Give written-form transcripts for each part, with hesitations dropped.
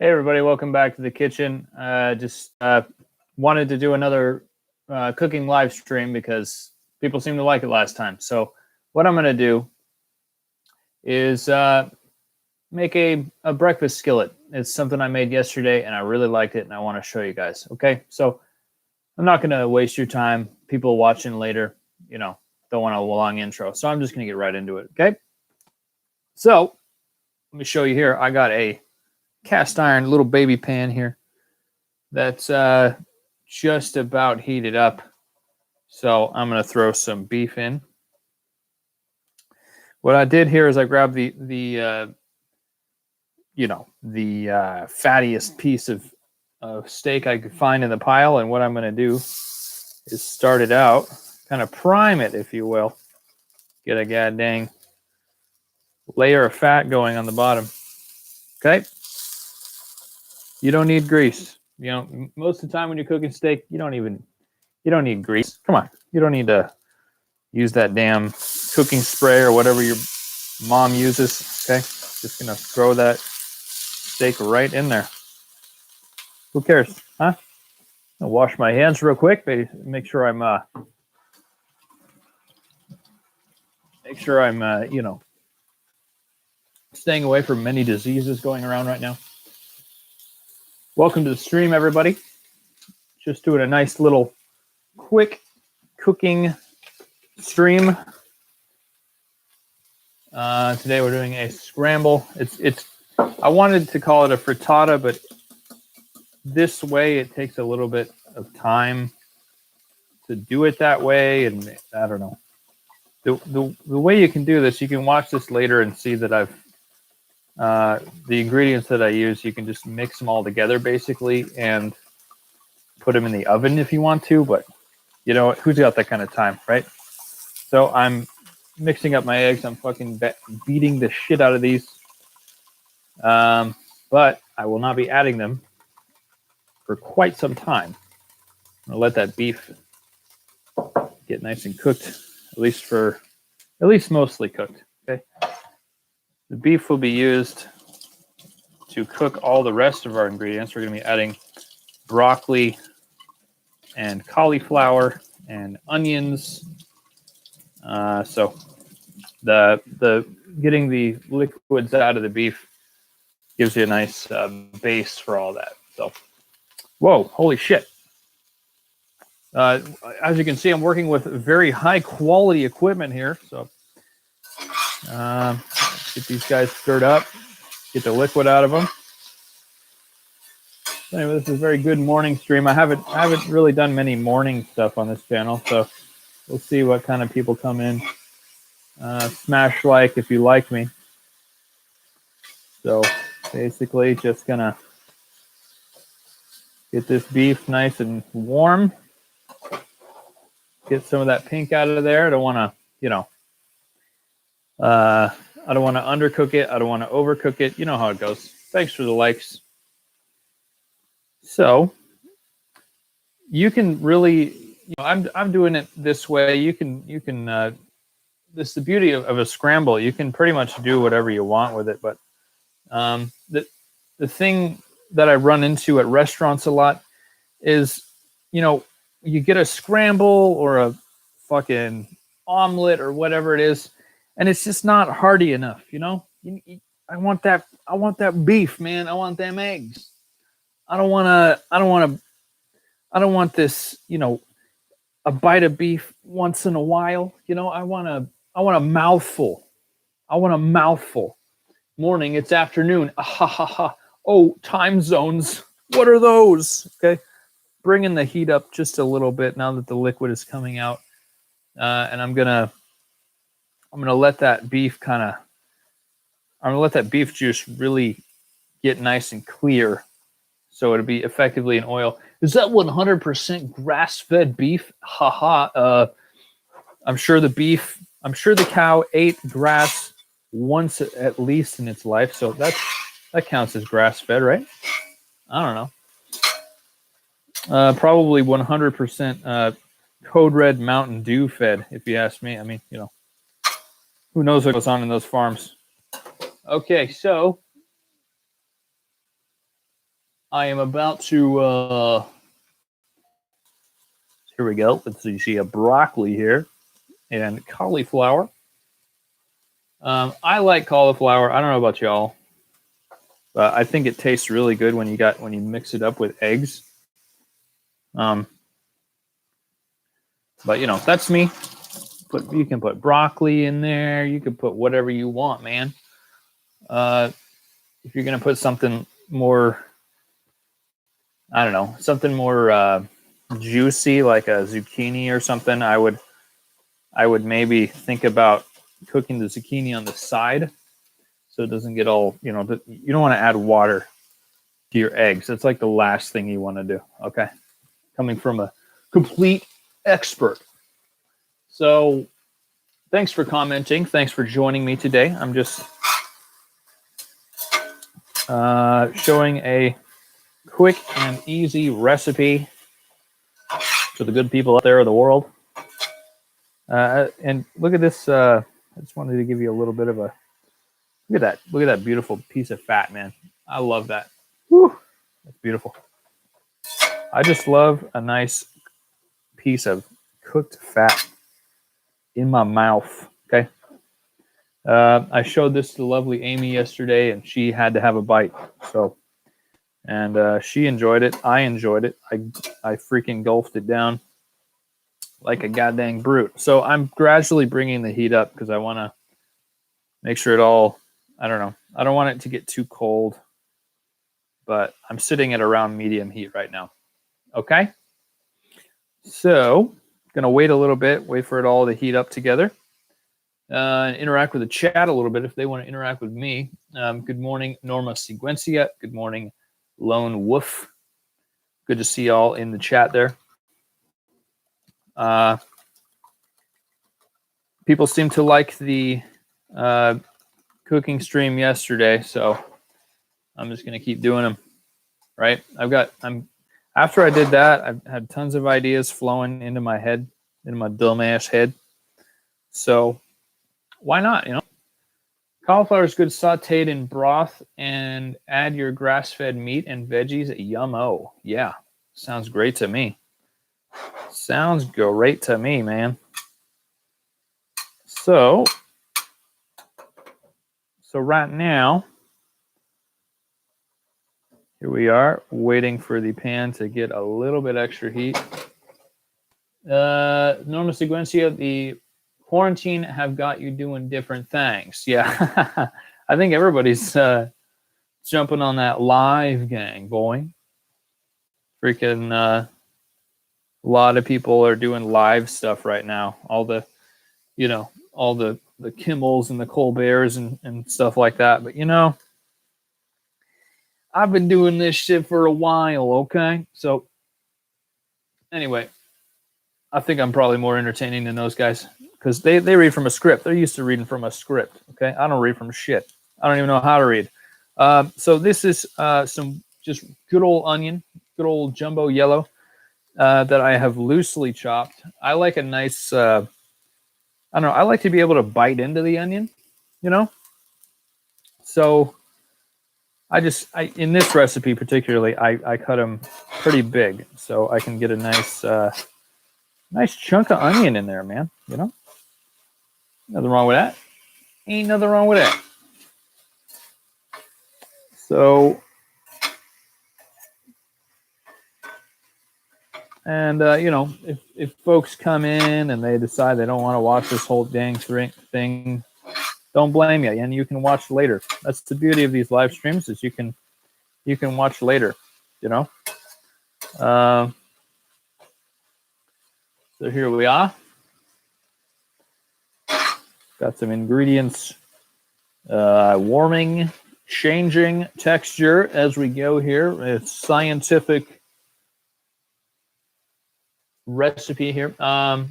Hey everybody, welcome back to the kitchen. Just wanted to do another cooking live stream because people seem to like it last time. So what I'm going to do is make a breakfast skillet. It's something I made yesterday and I really liked it and I want to show you guys. Okay, so I'm not going to waste your time. People watching later, don't want a long intro. So I'm just going to get right into it. Okay, so let me show you here. I got a cast iron little baby pan here that's just about heated up. So I'm going to throw some beef in. What I did here is I grabbed the fattiest piece of steak I could find in the pile, and what I'm going to do is start it out, kind of prime it, if you will. Get a goddamn layer of fat going on the bottom. Okay. You don't need grease. Most of the time when you're cooking steak, you don't need grease. Come on. You don't need to use that damn cooking spray or whatever your mom uses. Okay. Just going to throw that steak right in there. Who cares? Huh? I'll wash my hands real quick. Make sure I'm staying away from many diseases going around right now. Welcome to the stream, everybody. Just doing a nice little quick cooking stream. Today we're doing a scramble. I wanted to call it a frittata, but this way it takes a little bit of time to do it that way, and I don't know. The way you can do this, you can watch this later and see that I've the ingredients that I use, you can just mix them all together basically and put them in the oven if you want to, but who's got that kind of time, right? So I'm mixing up my eggs. I'm fucking beating the shit out of these. But I will not be adding them for quite some time. I'm gonna let that beef get nice and cooked, at least mostly cooked. Okay. The beef will be used to cook all the rest of our ingredients. We're going to be adding broccoli and cauliflower and onions. So the getting the liquids out of the beef gives you a nice base for all that. So, whoa, holy shit. As you can see, I'm working with very high quality equipment here. So get these guys stirred up, get the liquid out of them. Anyway, this is a very good morning stream. I haven't really done many morning stuff on this channel, so we'll see what kind of people come in. Smash like if you like me. So basically just gonna get this beef nice and warm. Get some of that pink out of there. I don't want to, I don't want to undercook it. I don't want to overcook it. You know how it goes. Thanks for the likes. So you can really, I'm doing it this way. You can. This is the beauty of a scramble. You can pretty much do whatever you want with it. But the thing that I run into at restaurants a lot is, you get a scramble or a fucking omelet or whatever it is, and it's just not hearty enough. I want that beef, man. I want them eggs. I don't want this, a bite of beef once in a while. I want a mouthful. I want a mouthful. Morning, it's afternoon. Ah, ha, ha, ha. Oh, time zones. What are those? Okay. Bringing the heat up just a little bit now that the liquid is coming out. And I'm gonna let that beef let that beef juice really get nice and clear. So it'll be effectively an oil. Is that 100% grass-fed beef? Haha. I'm sure the cow ate grass once at least in its life. So that counts as grass-fed, right? I don't know. Probably 100% Code Red Mountain Dew fed, if you ask me. I mean, who knows what goes on in those farms. Okay, so I am about to, here we go. Let's see, you see a broccoli here and cauliflower. I like cauliflower. I don't know about y'all, but I think it tastes really good when you mix it up with eggs. But you know, that's me. You can put broccoli in there. You can put whatever you want, man. If you're gonna put something more, I don't know, something more juicy like a zucchini or something, I would maybe think about cooking the zucchini on the side so it doesn't get all, you know, you don't want to add water to your eggs. That's like the last thing you want to do. Okay, coming from a complete expert. So thanks for commenting. Thanks for joining me today. I'm just showing a quick and easy recipe to the good people out there in the world. And look at this. I just wanted to give you a little bit of a look at that. Look at that beautiful piece of fat, man. I love that. Whew, that's beautiful. I just love a nice piece of cooked fat in my mouth. Okay. I showed this to lovely Amy yesterday, and she had to have a bite. So, and she enjoyed it. I enjoyed it. I freaking gulped it down like a goddamn brute. So I'm gradually bringing the heat up because I want to make sure it all. I don't know. I don't want it to get too cold, but I'm sitting at around medium heat right now. Okay. So gonna wait a little bit, wait for it all to heat up together. And interact with the chat a little bit if they want to interact with me. Good morning, Norma Sequencia. Good morning, Lone Wolf. Good to see y'all in the chat there. People seem to like the cooking stream yesterday, so I'm just gonna keep doing them. Right? After I did that, I've had tons of ideas flowing into my head, into my dumbass head. So why not? You know, cauliflower is good sautéed in broth, and add your grass-fed meat and veggies. Yummo. Yeah, sounds great to me. Sounds great to me, man. So right now, here we are waiting for the pan to get a little bit extra heat. Norma Sequencia, the quarantine have got you doing different things. Yeah, I think everybody's jumping on that live gang, boy. Freaking a lot of people are doing live stuff right now. All the, you know, all the Kimmels and the Colberts and stuff like that. But, you know, I've been doing this shit for a while, okay? So, anyway, I think I'm probably more entertaining than those guys because they read from a script. They're used to reading from a script, okay? I don't read from shit. I don't even know how to read. So this is some just good old onion, good old jumbo yellow that I have loosely chopped. I like a nice, I don't know, I like to be able to bite into the onion, you know? So in this recipe particularly, I cut them pretty big so I can get a nice, nice chunk of onion in there, man, you know? Nothing wrong with that. Ain't nothing wrong with that. So, and you know, if folks come in and they decide they don't want to watch this whole dang thing, don't blame you, and you can watch later. That's the beauty of these live streams is you can watch later, you know. So here we are. Got some ingredients warming, changing texture as we go here. It's scientific recipe here. So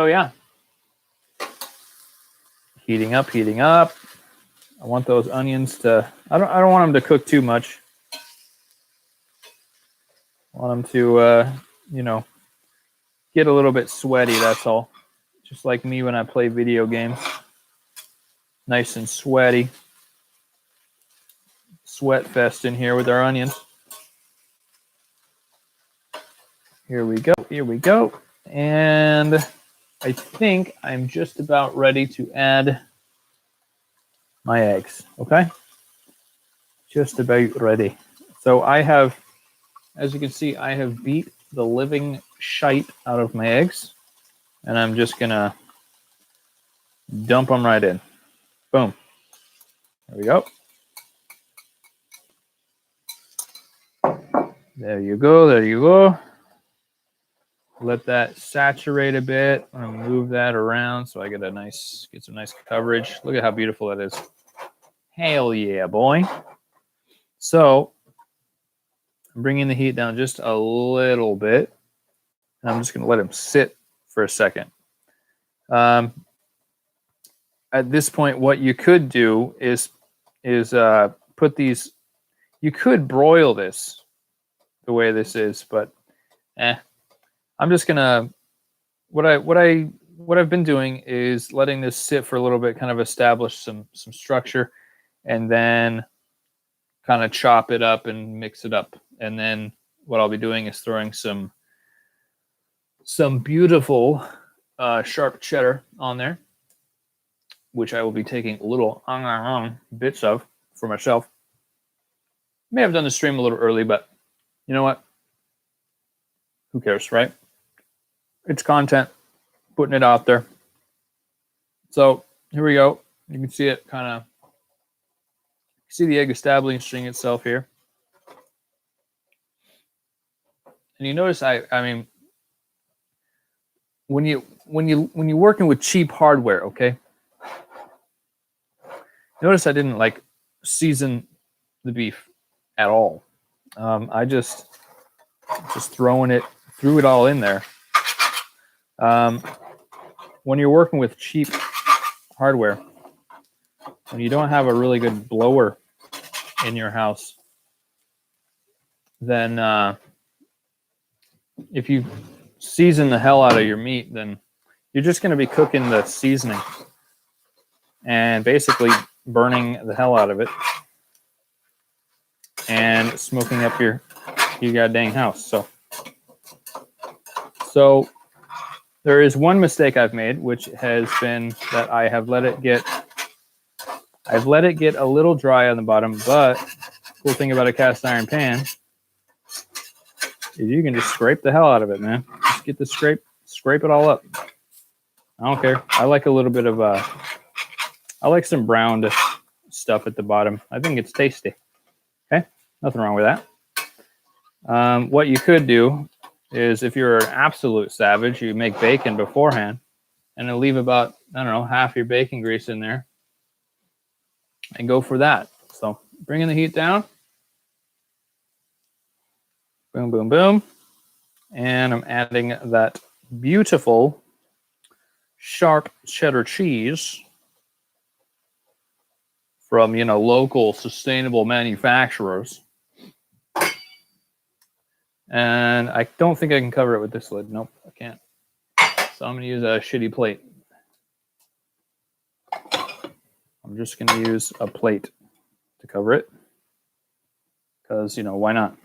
yeah, heating up. I want those onions to. I don't want them to cook too much. I want them to, you know, get a little bit sweaty. That's all. Just like me when I play video games. Nice and sweaty. sweat fest in here with our onions. Here we go. Here we go. And I think I'm just about ready to add my eggs. Okay. Just about ready. So I have, as you can see, I have beat the living shite out of my eggs. And I'm just going to dump them right in. Boom. There we go. There you go. There you go. Let that saturate a bit. I'm gonna move that around so I get some nice coverage. Look at how beautiful that is. Hell yeah, boy. So I'm bringing the heat down just a little bit. And I'm just gonna let them sit for a second. At this point, what you could do is put these. You could broil this the way this is, but I'm just gonna. What I've been doing is letting this sit for a little bit, kind of establish some structure, and then kind of chop it up and mix it up. And then what I'll be doing is throwing some beautiful sharp cheddar on there, which I will be taking little bits of for myself. May have done the stream a little early, but you know what? Who cares, right? It's content, putting it out there. So here we go. You can see it kind of, see the egg establishing itself here. And you notice, I mean, when you're working with cheap hardware, okay? Notice I didn't like season the beef at all. I just threw it all in there. When you're working with cheap hardware, when you don't have a really good blower in your house, then if you season the hell out of your meat, then you're just going to be cooking the seasoning and basically burning the hell out of it and smoking up your goddamn house. So there is one mistake I've made, which has been that I have let it get a little dry on the bottom. But cool thing about a cast iron pan is you can just scrape the hell out of it, man. Just get the scrape it all up. I don't care. I like a little bit of I like some browned stuff at the bottom. I think it's tasty. Okay, nothing wrong with that. What you could do is, if you're an absolute savage, you make bacon beforehand and then leave about, I don't know, half your bacon grease in there and go for that. So bringing the heat down. Boom, boom, boom. And I'm adding that beautiful sharp cheddar cheese from, local sustainable manufacturers. And I don't think I can cover it with this lid. Nope, I can't. So I'm going to use a shitty plate. I'm just going to use a plate to cover it. Because, why not?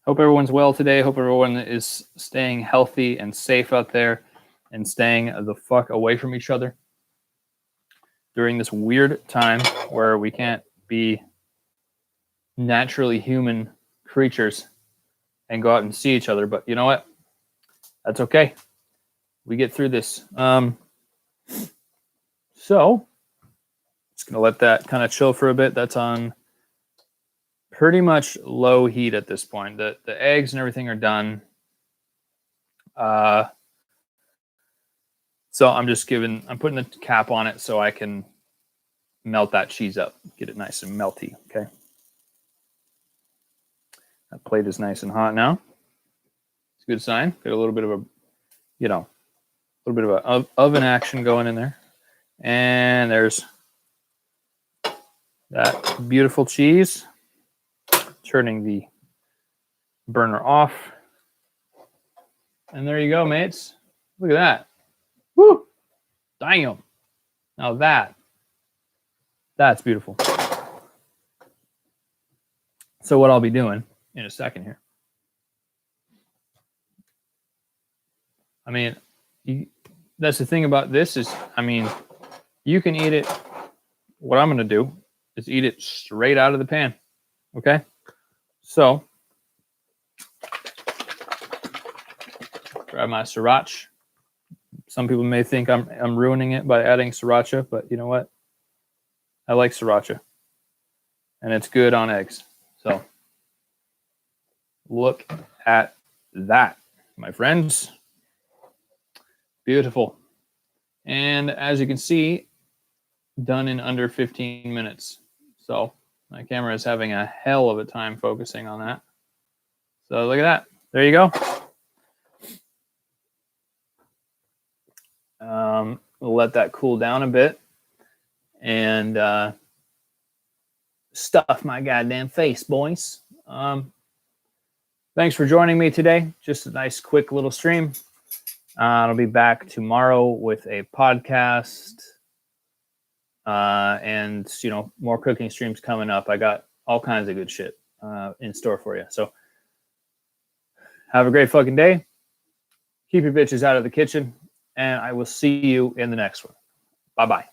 Hope everyone's well today. Hope everyone is staying healthy and safe out there and staying the fuck away from each other during this weird time where we can't be naturally human creatures and go out and see each other. But you know what? That's okay. We get through this. So just going to let that kind of chill for a bit. That's on pretty much low heat at this point. The eggs and everything are done. So I'm putting the cap on it so I can melt that cheese up, get it nice and melty. Okay. That plate is nice and hot now. It's a good sign. Got a little bit of a oven action going in there. And there's that beautiful cheese. Turning the burner off. And there you go, mates. Look at that. Woo! Damn. Now that That's beautiful. So what I'll be doing in a second here. I mean, that's the thing about this is, I mean, you can eat it. What I'm going to do is eat it straight out of the pan. Okay. So grab my sriracha. Some people may think I'm ruining it by adding sriracha, but you know what? I like sriracha, and it's good on eggs. So look at that, my friends. Beautiful. And as you can see, done in under 15 minutes. So my camera is having a hell of a time focusing on that. So look at that. There you go. We'll let that cool down a bit and stuff my goddamn face, boys. Thanks for joining me today. Just a nice, quick little stream. I'll be back tomorrow with a podcast and, you know, more cooking streams coming up. I got all kinds of good shit in store for you. So have a great fucking day. Keep your bitches out of the kitchen, and I will see you in the next one. Bye-bye.